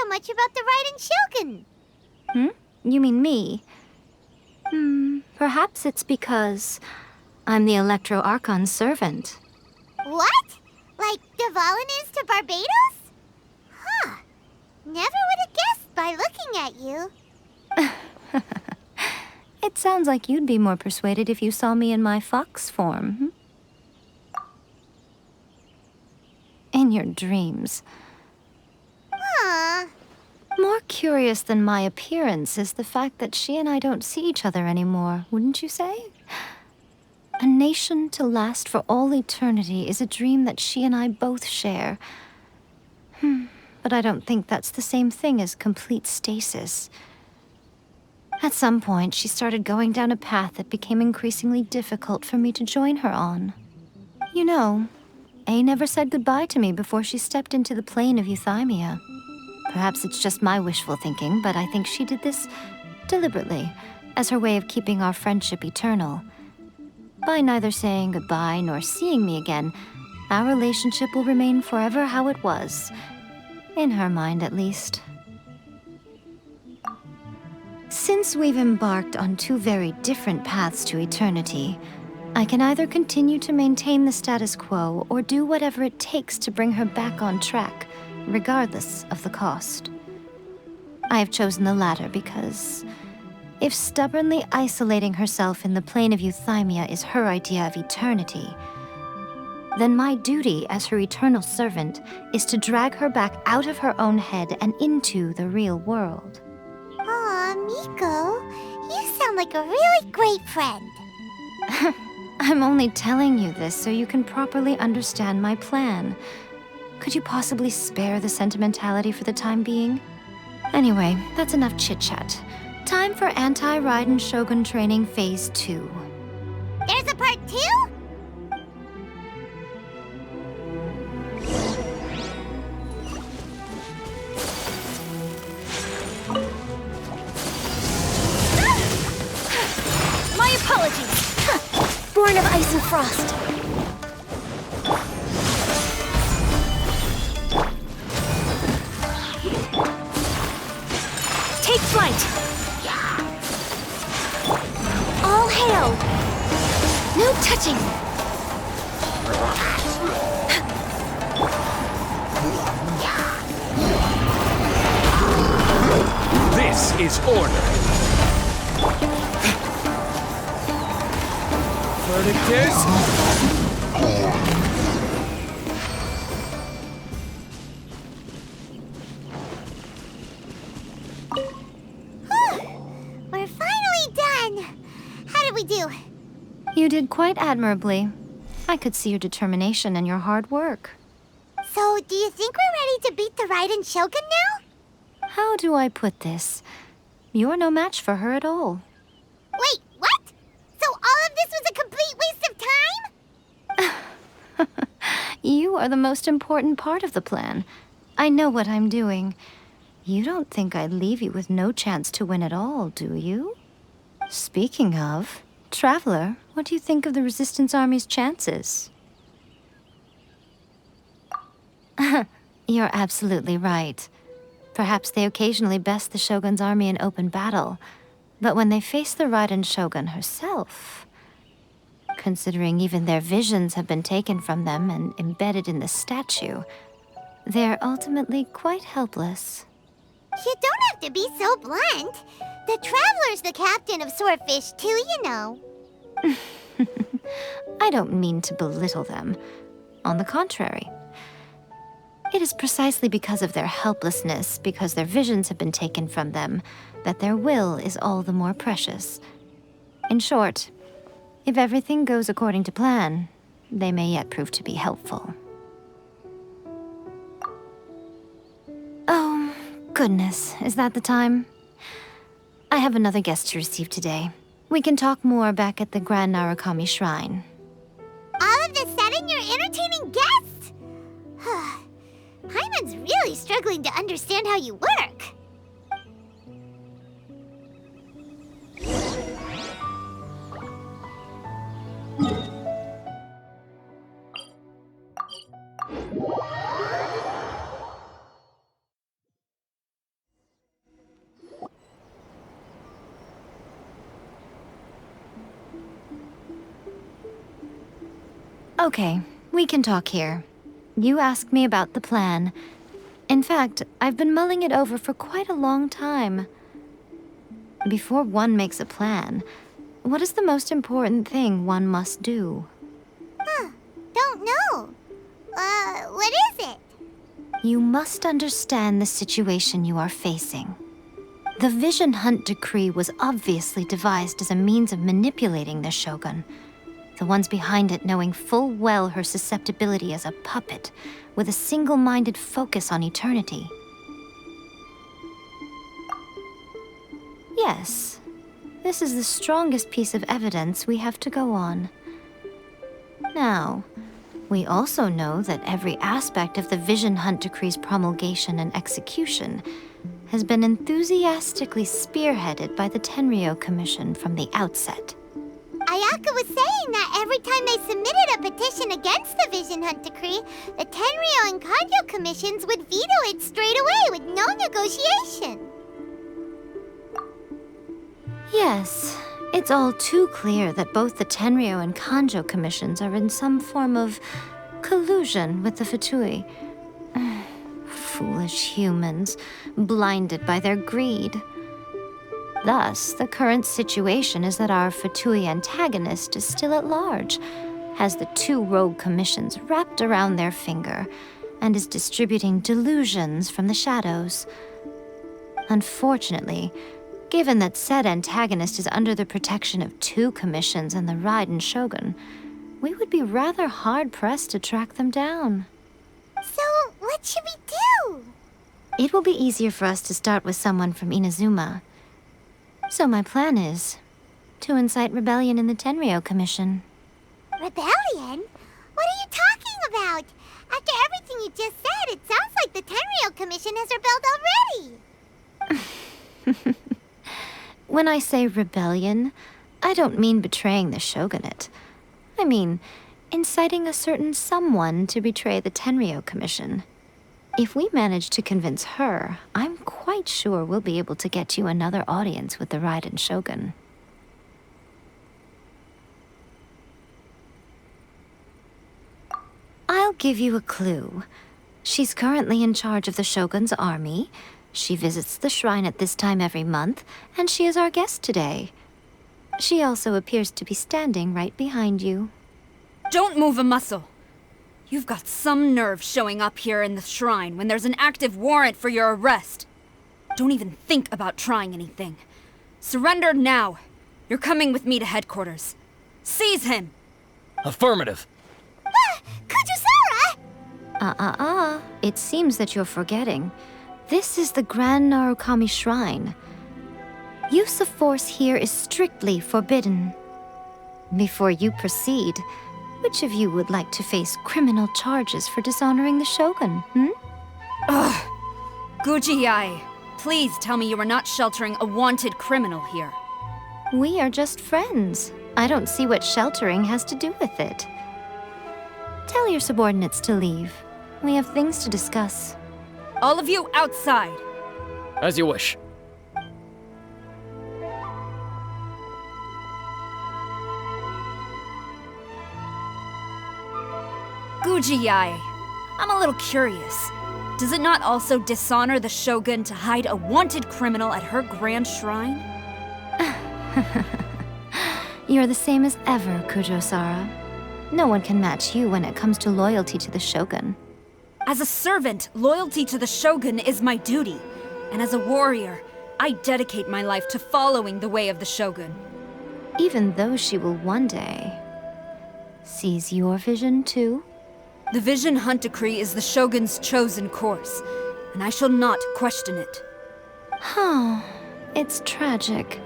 so much about the Raiden Shogun? You mean me? Perhaps it's because I'm the Electro Archon's servant. What? Like Dvalin is to Barbados? Huh. Never would have guessed by looking at you. It sounds like you'd be more persuaded if you saw me in my fox form. In your dreams. Huh. More curious than my appearance is the fact that she and I don't see each other anymore, wouldn't you say? A nation to last for all eternity is a dream that she and I both share. But I don't think that's the same thing as complete stasis. At some point, she started going down a path that became increasingly difficult for me to join her on. You know, A never said goodbye to me before she stepped into the plane of euthymia. Perhaps it's just my wishful thinking, but I think she did this deliberately, as her way of keeping our friendship eternal. By neither saying goodbye nor seeing me again, our relationship will remain forever how it was. In her mind, at least. Since we've embarked on two very different paths to eternity, I can either continue to maintain the status quo or do whatever it takes to bring her back on track, regardless of the cost. I have chosen the latter because if stubbornly isolating herself in the plane of euthymia is her idea of eternity, then my duty as her eternal servant is to drag her back out of her own head and into the real world. Aw, Miko, you sound like a really great friend. I'm only telling you this so you can properly understand my plan. Could you possibly spare the sentimentality for the time being? Anyway, that's enough chit-chat. Time for Anti-Raiden Shogun Training Phase 2. There's a part 2? My apologies! Born of ice and frost. Take flight! All hail! No touching! This is order. Verdict is... We're finally done. How did we do? You did quite admirably. I could see your determination and your hard work. So, do you think we're ready to beat the Raiden Shogun now? How do I put this? You're no match for her at all. Wait, what? So all of this was a complete waste of time? You are the most important part of the plan. I know what I'm doing. You don't think I'd leave you with no chance to win at all, do you? Speaking of, Traveler, what do you think of the Resistance Army's chances? You're absolutely right. Perhaps they occasionally best the Shogun's army in open battle, but when they face the Raiden Shogun herself, considering even their visions have been taken from them and embedded in the statue, they're ultimately quite helpless. You don't have to be so blunt. The Traveler's the captain of Swordfish too, you know. I don't mean to belittle them. On the contrary. It is precisely because of their helplessness, because their visions have been taken from them, that their will is all the more precious. In short, if everything goes according to plan, they may yet prove to be helpful. Oh, goodness, is that the time? I have another guest to receive today. We can talk more back at the Grand Narukami Shrine. All of this said and you're entertaining guests? Paimon's really struggling to understand how you work. Okay, we can talk here. You asked me about the plan. In fact, I've been mulling it over for quite a long time. Before one makes a plan, what is the most important thing one must do? Don't know. What is it? You must understand the situation you are facing. The Vision Hunt Decree was obviously devised as a means of manipulating the Shogun. The ones behind it knowing full well her susceptibility as a puppet, with a single-minded focus on eternity. Yes, this is the strongest piece of evidence we have to go on. Now, we also know that every aspect of the Vision Hunt Decree's promulgation and execution has been enthusiastically spearheaded by the Tenryou Commission from the outset. Ayaka was saying that every time they submitted a petition against the Vision Hunt Decree, the Tenryou and Kanjo commissions would veto it straight away with no negotiation. Yes, it's all too clear that both the Tenryou and Kanjo commissions are in some form of collusion with the Fatui. Foolish humans, blinded by their greed. Thus, the current situation is that our Fatui antagonist is still at large, has the two rogue commissions wrapped around their finger, and is distributing delusions from the shadows. Unfortunately, given that said antagonist is under the protection of two commissions and the Raiden Shogun, we would be rather hard-pressed to track them down. So, what should we do? It will be easier for us to start with someone from Inazuma. So my plan is to incite rebellion in the Tenryou Commission. Rebellion? What are you talking about? After everything you just said, it sounds like the Tenryou Commission has rebelled already. When I say rebellion, I don't mean betraying the shogunate. I mean inciting a certain someone to betray the Tenryou Commission. If we manage to convince her, I'm quite sure we'll be able to get you another audience with the Raiden Shogun. I'll give you a clue. She's currently in charge of the Shogun's army. She visits the shrine at this time every month, and she is our guest today. She also appears to be standing right behind you. Don't move a muscle. You've got some nerve showing up here in the shrine when there's an active warrant for your arrest. Don't even think about trying anything. Surrender now. You're coming with me to headquarters. Seize him! Affirmative. Kujusara! It seems that you're forgetting. This is the Grand Narukami Shrine. Use of force here is strictly forbidden. Before you proceed, which of you would like to face criminal charges for dishonoring the Shogun, Ugh! Guji-ai, please tell me you are not sheltering a wanted criminal here. We are just friends. I don't see what sheltering has to do with it. Tell your subordinates to leave. We have things to discuss. All of you outside! As you wish. Guji-ai, I'm a little curious. Does it not also dishonor the Shogun to hide a wanted criminal at her grand shrine? You're the same as ever, Kujo-sara. No one can match you when it comes to loyalty to the Shogun. As a servant, loyalty to the Shogun is my duty. And as a warrior, I dedicate my life to following the way of the Shogun. Even though she will one day seize your vision too? The Vision Hunt Decree is the Shogun's chosen course, and I shall not question it. It's tragic.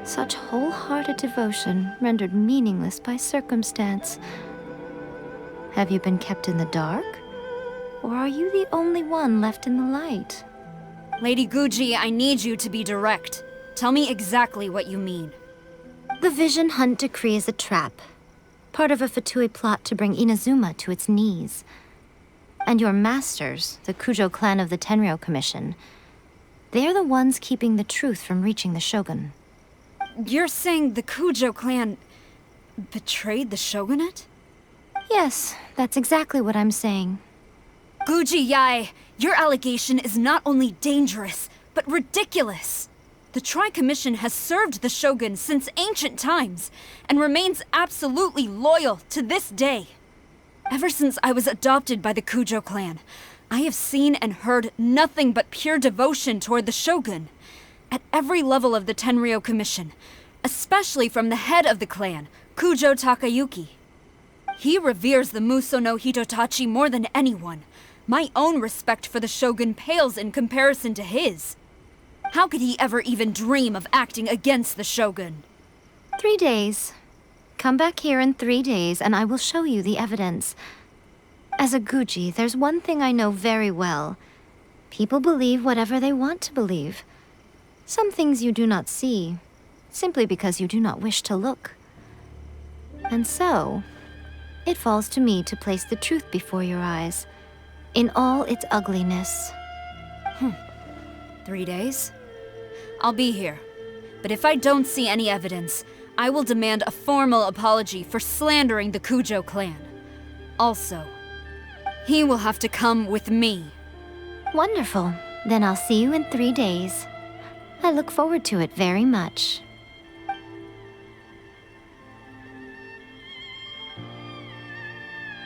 Such wholehearted devotion rendered meaningless by circumstance. Have you been kept in the dark? Or are you the only one left in the light? Lady Guji, I need you to be direct. Tell me exactly what you mean. The Vision Hunt Decree is a trap. Part of a Fatui plot to bring Inazuma to its knees. And your masters, the Kujo clan of the Tenryou Commission, they're the ones keeping the truth from reaching the Shogun. You're saying the Kujo clan betrayed the Shogunate? Yes, that's exactly what I'm saying. Guji Yae, your allegation is not only dangerous, but ridiculous. The Tri-Commission has served the Shogun since ancient times, and remains absolutely loyal to this day. Ever since I was adopted by the Kujo clan, I have seen and heard nothing but pure devotion toward the Shogun. At every level of the Tenryou Commission, especially from the head of the clan, Kujo Takayuki. He reveres the Muso no Hitotachi more than anyone. My own respect for the Shogun pales in comparison to his. How could he ever even dream of acting against the Shogun? 3 days. Come back here in 3 days and I will show you the evidence. As a Guji, there's one thing I know very well. People believe whatever they want to believe. Some things you do not see, simply because you do not wish to look. And so, it falls to me to place the truth before your eyes, in all its ugliness. 3 days? I'll be here. But if I don't see any evidence, I will demand a formal apology for slandering the Kujo clan. Also, he will have to come with me. Wonderful. Then I'll see you in 3 days. I look forward to it very much.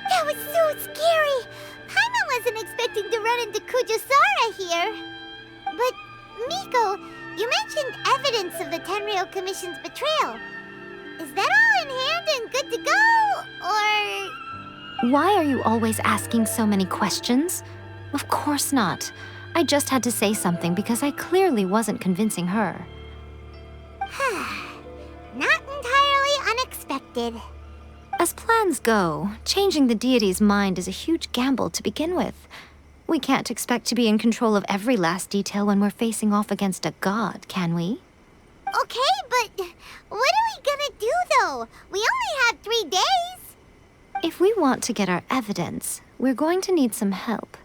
That was so scary! Paimon wasn't expecting to run into Kujosara here. But, Miko, you mentioned evidence of the Tenryou Commission's betrayal. Is that all in hand and good to go, or...? Why are you always asking so many questions? Of course not. I just had to say something because I clearly wasn't convincing her. Not entirely unexpected. As plans go, changing the deity's mind is a huge gamble to begin with. We can't expect to be in control of every last detail when we're facing off against a god, can we? Okay, but what are we gonna do, though? We only have 3 days. If we want to get our evidence, we're going to need some help.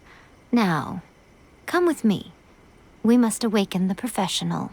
Now, come with me. We must awaken the professional.